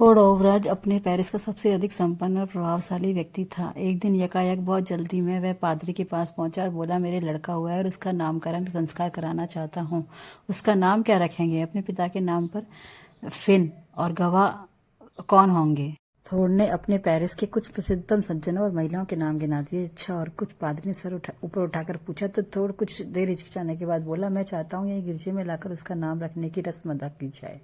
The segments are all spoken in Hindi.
थोडोवराज अपने पेरिस का सबसे अधिक संपन्न और प्रभावशाली व्यक्ति था। एक दिन यकायक बहुत जल्दी में वह पादरी के पास पहुंचा और बोला, मेरे लड़का हुआ है और उसका नामकरण संस्कार कराना चाहता हूँ। उसका नाम क्या रखेंगे? अपने पिता के नाम पर। फिन। और गवाह कौन होंगे? थोड ने अपने पेरिस के कुछ प्रसिद्धतम सज्जनों और महिलाओं के नाम गिना दिए। अच्छा, और कुछ? पादरी ने सर ऊपर उठाकर पूछा। तो थोड कुछ देर हिचकिचाने के बाद बोला, मैं चाहता हूँ यही गिरजे में लाकर उसका नाम रखने की रस्म अदा की जाए।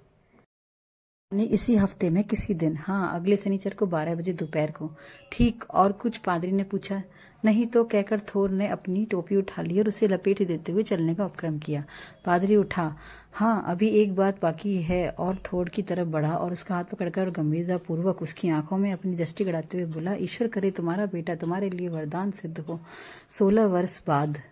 इसी हफ्ते में किसी दिन? हाँ, अगले शनिचर को 12 बजे दोपहर को। ठीक। और कुछ? पादरी ने पूछा। नहीं तो, कहकर थोर ने अपनी टोपी उठा ली और उसे लपेट देते हुए चलने का उपक्रम किया। पादरी उठा। हाँ, अभी एक बात बाकी है। और थोर की तरफ बढ़ा और उसका हाथ पकड़कर और गंभीरतापूर्वक उसकी आंखों में अपनी दृष्टि गड़ाते हुए बोला, ईश्वर करे तुम्हारा बेटा तुम्हारे लिए वरदान सिद्ध हो। 16 वर्ष बाद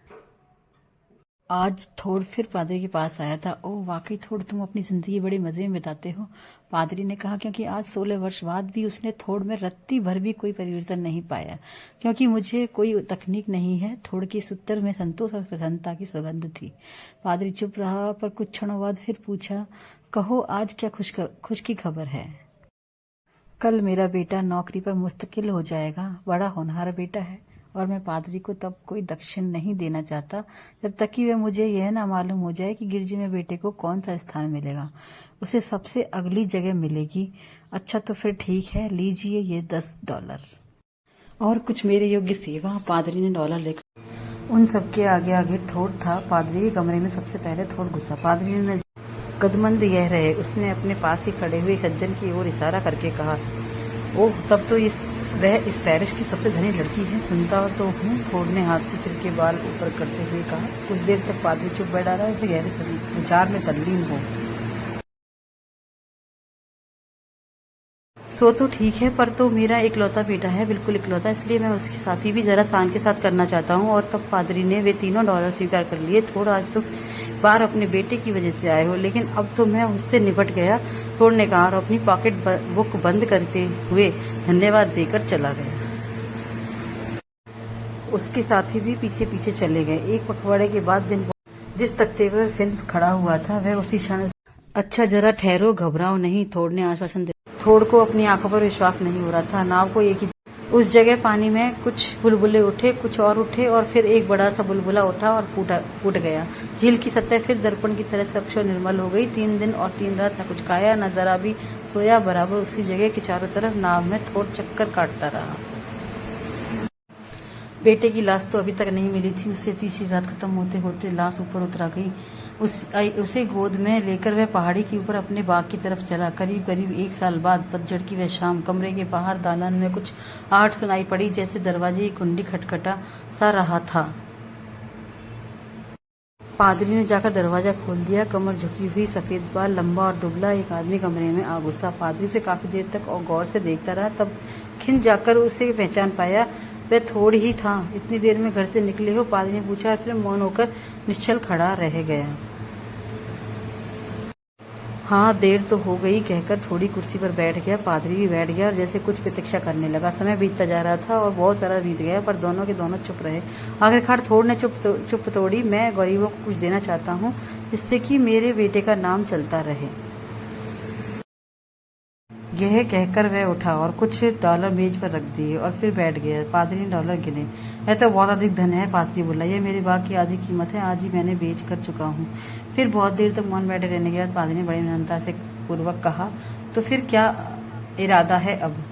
आज थोड फिर पादरी के पास आया था। ओह, वाकई थोड, तुम अपनी जिंदगी बड़े मजे में बिताते हो, पादरी ने कहा, क्योंकि आज 16 वर्ष बाद भी उसने थोड में रत्ती भर भी कोई परिवर्तन नहीं पाया। क्योंकि मुझे कोई तकनीक नहीं है। थोड की सूत्र में संतोष और प्रसन्नता की सुगंध थी। पादरी चुप रहा, पर कुछ क्षणों बाद फिर पूछा, कहो, आज क्या खुश की खबर है? कल मेरा बेटा नौकरी पर मुस्तकिल हो जाएगा। बड़ा होनहार बेटा है और मैं पादरी को तब कोई दक्षिण नहीं देना चाहता जब तक कि वह मुझे यह ना मालूम हो जाए कि गिरजे में बेटे को कौन सा स्थान मिलेगा। उसे सबसे अगली जगह मिलेगी। अच्छा, तो फिर ठीक है, लीजिए ये $10। और कुछ मेरे योग्य सेवा? पादरी ने डॉलर लेकर उन सबके आगे आगे थोड था। पादरी के कमरे में सबसे पहले थोड घुसा। पादरी ने कदमंद यह रहे। उसने अपने पास ही खड़े हुए सज्जन की ओर इशारा करके कहा, ओह, तब तो वह इस पेरिस की सबसे धनी लड़की है। सुनता तो हूँ। थोड ने हाथ से सिर के बाल ऊपर करते हुए कहा। कुछ देर तक पादरी चुप बैठा रहा, फिर गहरे विचार में तल्लीन हो। सो तो ठीक है, पर तो मेरा इकलौता बेटा है, बिल्कुल इकलौता, इसलिए मैं उसकी शादी भी जरा शान के साथ करना चाहता हूँ। और तब पादरी ने वे $3 स्वीकार कर लिए। थोड, आज तो बार अपने बेटे की वजह से आए हो, लेकिन अब तो मैं उससे निपट गया, थोड ने कहा और अपनी पॉकेट बुक बंद करते हुए धन्यवाद देकर चला गया। उसके साथी भी पीछे पीछे चले गए। एक पखवाड़े के बाद दिन जिस तख्ते पर फिन खड़ा हुआ था वह उसी क्षण। अच्छा, जरा ठहरो, घबराओ नहीं, थोड ने आश्वासन दिया। थोड को अपनी आंखों पर विश्वास नहीं हो रहा था। नाव को एक ही उस जगह पानी में कुछ बुलबुले उठे, कुछ और उठे, और फिर एक बड़ा सा बुलबुला उठा और फूट गया। झील की सतह फिर दर्पण की तरह स्वच्छ और निर्मल हो गई। 3 दिन और 3 रात न कुछ खाया न जरा भी सोया, बराबर उसी जगह के चारों तरफ नाव में थोड चक्कर काटता रहा। बेटे की लाश तो अभी तक नहीं मिली थी। उससे तीसरी रात खत्म होते होते लाश ऊपर उतरा गई। उसे गोद में लेकर वह पहाड़ी के ऊपर अपने बाग की तरफ चला। करीब करीब 1 साल बाद पतझड़ की वह शाम, कमरे के बाहर दालान में कुछ आहट सुनाई पड़ी, जैसे दरवाजे की कुंडी खटखटा सा रहा था। पादरी ने जाकर दरवाजा खोल दिया। कमर झुकी हुई, सफेद बाल, लंबा और दुबला एक आदमी कमरे में आ घुसा। पादरी उसे काफी देर तक और गौर से देखता रहा, तब खिंच जाकर उसे पहचान पाया। वह थोड ही था। इतनी देर में घर से निकले हो? पादरी ने पूछा और फिर मौन होकर निश्चल खड़ा रह गया। हाँ, देर तो हो गई, कहकर थोड़ी कुर्सी पर बैठ गया। पादरी भी बैठ गया और जैसे कुछ प्रतीक्षा करने लगा। समय बीतता जा रहा था और बहुत सारा बीत गया, पर दोनों के दोनों चुप रहे। आखिरकार थोड ने चुप तोड़ी। मैं गरीबों को कुछ देना चाहता हूँ, जिससे कि मेरे बेटे का नाम चलता रहे। यह कहकर वह उठा और कुछ $, मेज पर रख दिए और फिर बैठ गया। पादरी ने $, गिने। यह तो बहुत अधिक धन है, पादरी बोला। यह मेरे बाग की आधी कीमत है, आज ही मैंने बेच कर चुका हूँ। फिर बहुत देर तक मौन बैठे रहने के बाद पादरी ने बड़ी विनम्रता से पूर्वक कहा, तो फिर क्या इरादा है अब?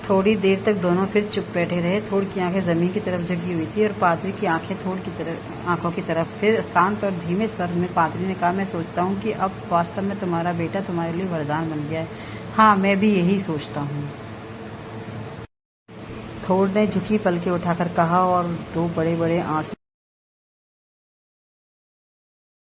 थोड़ी देर तक दोनों फिर चुप बैठे रहे। थोड की आंखें जमीन की तरफ झुकी हुई थी और पादरी की आंखें थोड की आंखों की तरफ। फिर शांत और धीमे स्वर में पादरी ने कहा, मैं सोचता हूँ कि अब वास्तव में तुम्हारा बेटा तुम्हारे लिए वरदान बन गया है। हाँ, मैं भी यही सोचता हूँ, थोड ने झुकी पलकें उठाकर कहा और 2 बड़े बड़े आंसू